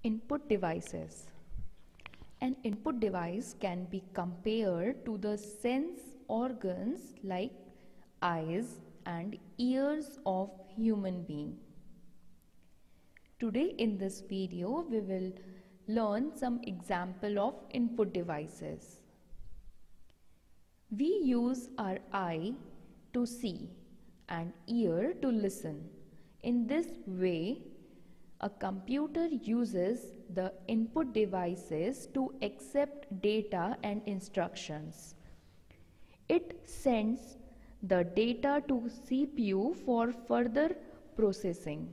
Input devices. An input device can be compared to the sense organs like eyes and ears of human being. Today in this video we will learn some example of input devices. We use our eye to see and ear to listen. In this way, a computer uses the input devices to accept data and instructions. It sends the data to CPU for further processing.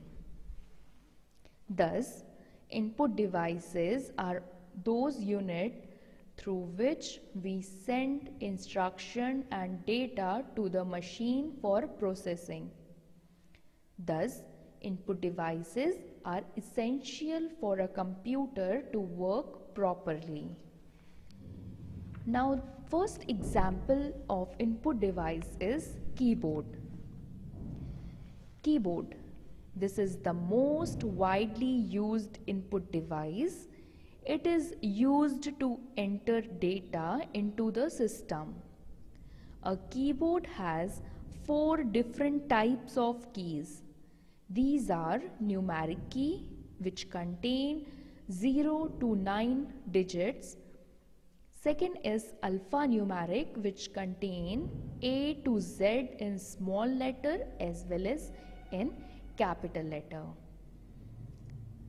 Thus, input devices are those units through which we send instruction and data to the machine for processing. Thus, input devices are essential for a computer to work properly. Now, first example of input device is keyboard. Keyboard. This is the most widely used input device. It is used to enter data into the system. A keyboard has 4 different types of keys. These are numeric key, which contain 0 to 9 digits. Second is alphanumeric, which contain A to Z in small letter as well as in capital letter.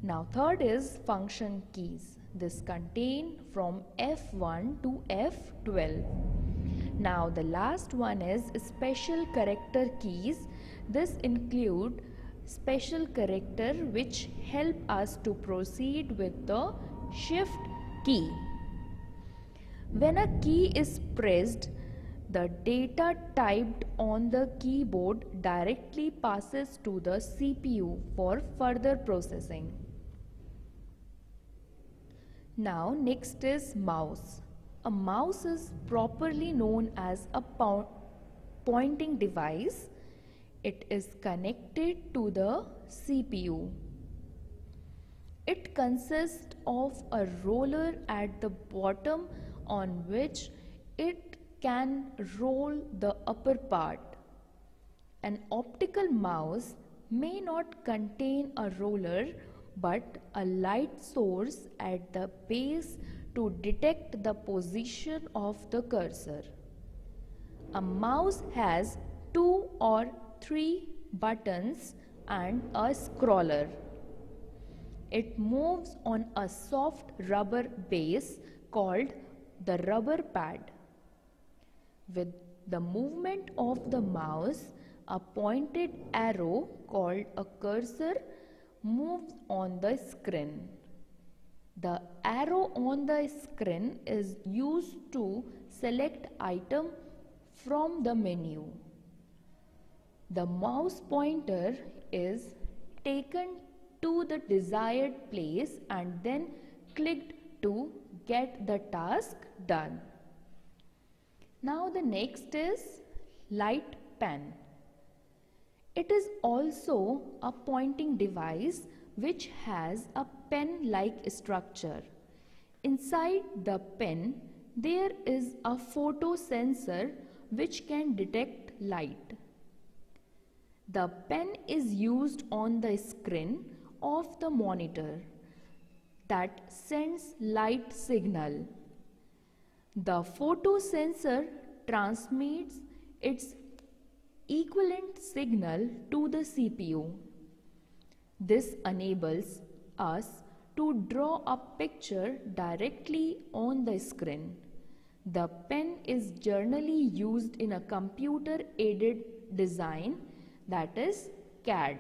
Now third is function keys. This contain from F1 to F12. Now the last one is special character keys. This include special character which help us to proceed with the shift key. When a key is pressed, the data typed on the keyboard directly passes to the CPU for further processing. Now next is mouse. A mouse is properly known as a pointing device. It is connected to the CPU. It consists of a roller at the bottom on which it can roll the upper part. An optical mouse may not contain a roller but a light source at the base to detect the position of the cursor. A mouse has 2 or 3 buttons and a scroller. It moves on a soft rubber base called the rubber pad. With the movement of the mouse, a pointed arrow called a cursor moves on the screen. The arrow on the screen is used to select item from the menu. The mouse pointer is taken to the desired place and then clicked to get the task done. Now the next is light pen. It is also a pointing device which has a pen-like structure. Inside the pen there is a photo sensor which can detect light. The pen is used on the screen of the monitor that sends light signal. The photo sensor transmits its equivalent signal to the CPU. This enables us to draw a picture directly on the screen. The pen is generally used in a computer-aided design, that is CAD.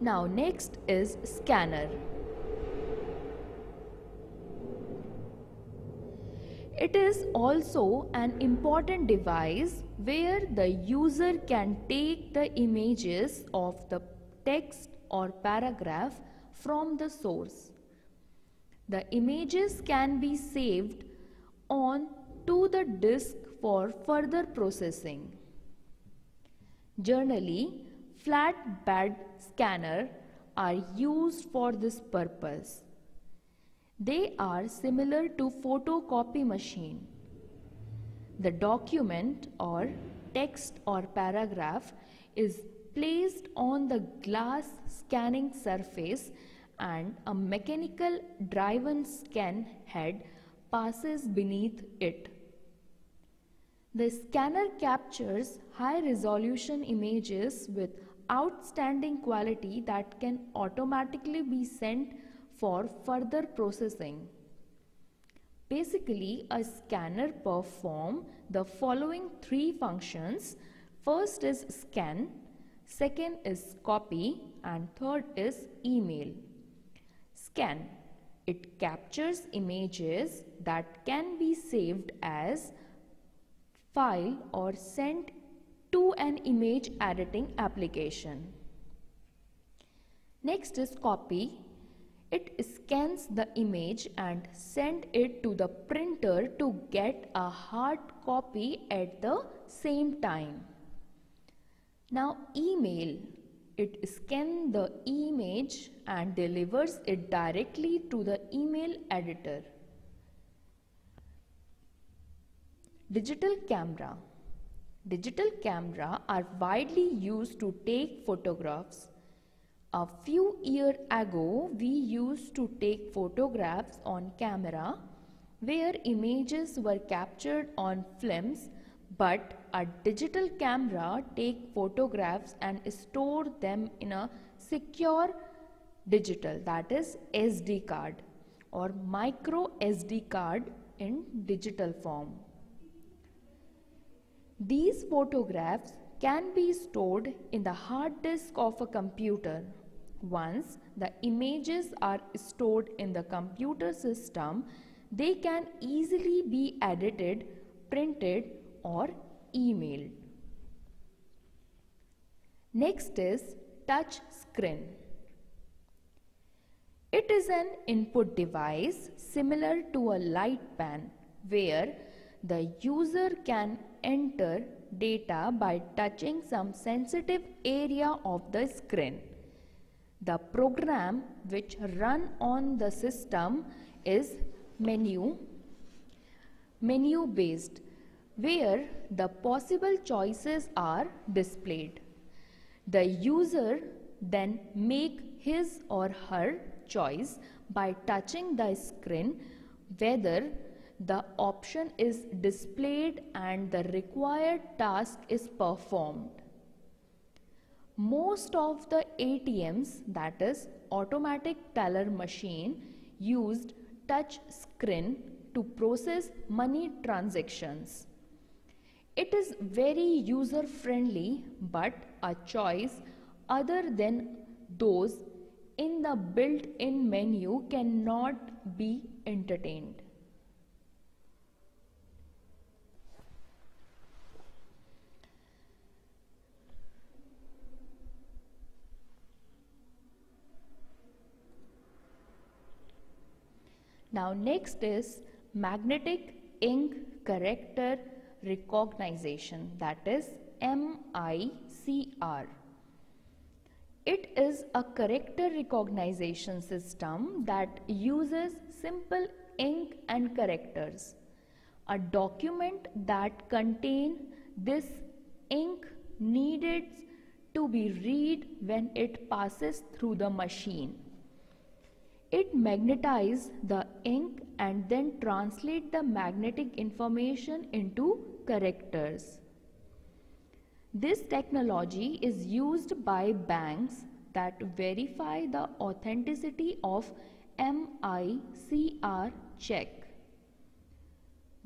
Now next is scanner. It is also an important device where the user can take the images of the text or paragraph from the source. The images can be saved on to the disk for further processing. Generally, flat bed scanner are used for this purpose. They are similar to photocopy machine. The document or text or paragraph is placed on the glass scanning surface and a mechanical driven scan head passes beneath it. The scanner captures high resolution images with outstanding quality that can automatically be sent for further processing. Basically, a scanner performs the following three functions. First is scan, second is copy, and third is email. Scan. It captures images that can be saved as file or sent to an image editing application. Next is copy. It scans the image and sends it to the printer to get a hard copy at the same time. Now email. It scans the image and delivers it directly to the email editor. Digital camera. Digital cameras are widely used to take photographs. A few years ago, we used to take photographs on camera where images were captured on films, but a digital camera takes photographs and store them in a secure digital, that is SD card or micro SD card in digital form. These photographs can be stored in the hard disk of a computer. Once the images are stored in the computer system, they can easily be edited, printed, or emailed. Next is touch screen. It is an input device similar to a light pen where the user can enter data by touching some sensitive area of the screen. The program which run on the system is menu based, where the possible choices are displayed. The user then make his or her choice by touching the screen whether the option is displayed and the required task is performed. Most of the ATMs, that is automatic teller machine, used touch screen to process money transactions. It is very user friendly, but a choice other than those in the built-in menu cannot be entertained. Now next is magnetic ink character recognition, that is MICR. It is a character recognition system that uses simple ink and characters. A document that contains this ink needed to be read when it passes through the machine. It magnetizes the ink and then translates the magnetic information into characters. This technology is used by banks that verify the authenticity of MICR check.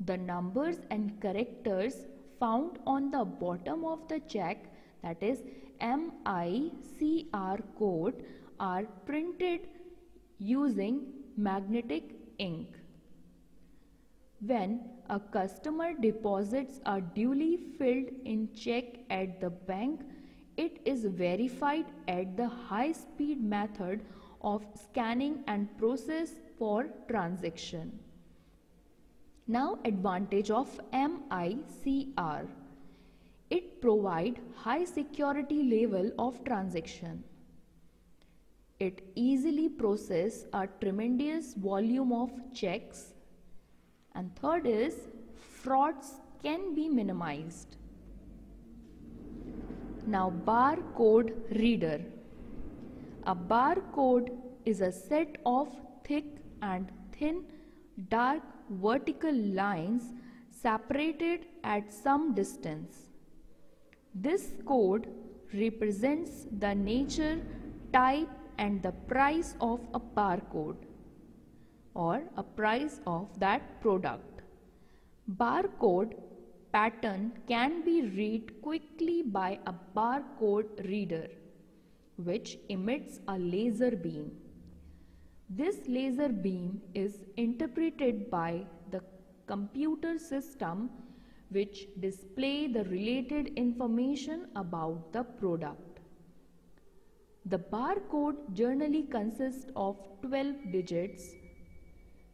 The numbers and characters found on the bottom of the check, that is MICR code, are printed using magnetic ink. When a customer deposits a duly filled in check at the bank, it is verified at the high-speed method of scanning and process for transaction. Now advantage of MICR. It provides high security level of transaction. It easily processes a tremendous volume of checks. And third is frauds can be minimized. Now, barcode reader. A barcode is a set of thick and thin dark vertical lines separated at some distance. This code represents the nature, type and the price of a barcode or a price of that product. Barcode pattern can be read quickly by a barcode reader, which emits a laser beam. This laser beam is interpreted by the computer system, which display the related information about the product. The barcode generally consists of 12 digits.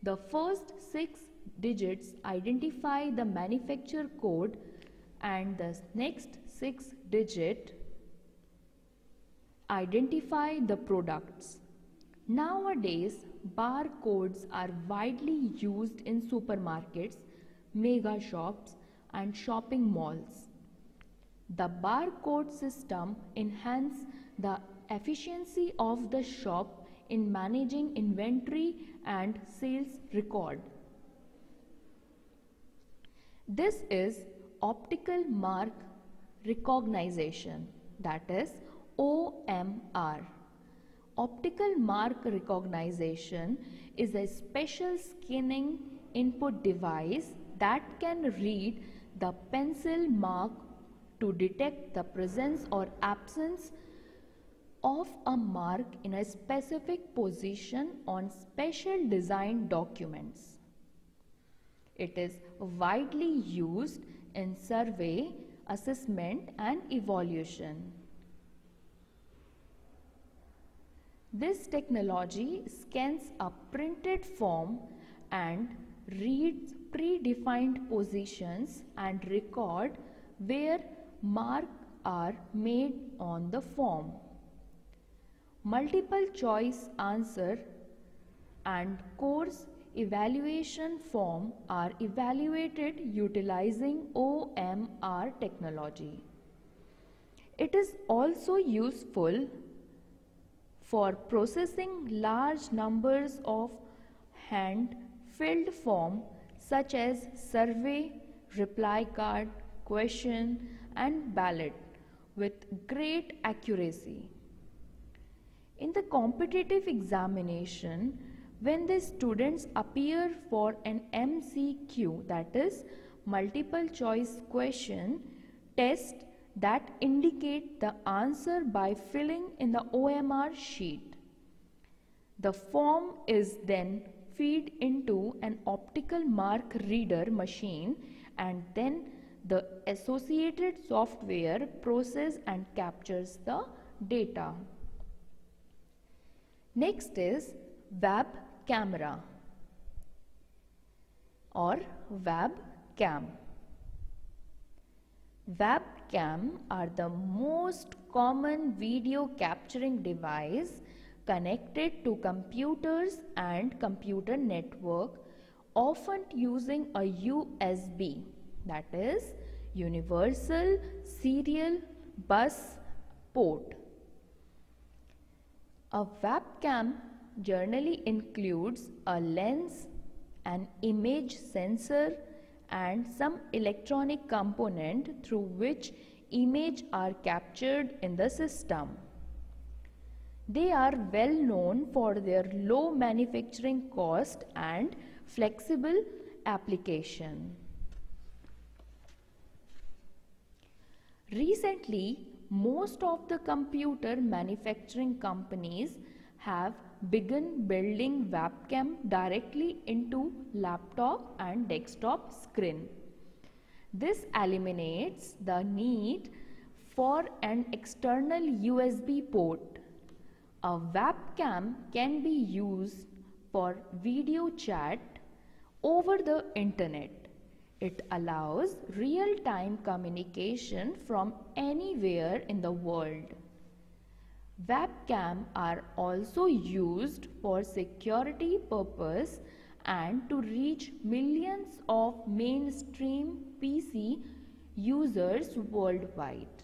The first 6 digits identify the manufacturer code and the next 6 digits identify the products. Nowadays, barcodes are widely used in supermarkets, mega shops and shopping malls. The barcode system enhances the efficiency of the shop in managing inventory and sales record. This is optical mark recognition, that is OMR. Optical mark recognition is a special scanning input device that can read the pencil mark to detect the presence or absence of a mark in a specific position on special design documents. It is widely used in survey, assessment and evaluation. This technology scans a printed form and reads predefined positions and record where marks are made on the form. Multiple choice answer and course evaluation form are evaluated utilizing OMR technology. It is also useful for processing large numbers of hand-filled forms such as survey, reply card, question and ballot with great accuracy. In the competitive examination, when the students appear for an MCQ, that is multiple choice question test that indicate the answer by filling in the OMR sheet. The form is then fed into an optical mark reader machine and then the associated software processes and captures the data. Next is web camera or webcam. Webcam are the most common video capturing device connected to computers and computer network, often using a USB, that is Universal Serial Bus Port. A webcam generally includes a lens, an image sensor and some electronic component through which images are captured in the system. They are well known for their low manufacturing cost and flexible application. Recently, most of the computer manufacturing companies have begun building webcam directly into laptop and desktop screen. This eliminates the need for an external USB port. A webcam can be used for video chat over the internet. It allows real-time communication from anywhere in the world. Webcam are also used for security purpose and to reach millions of mainstream PC users worldwide.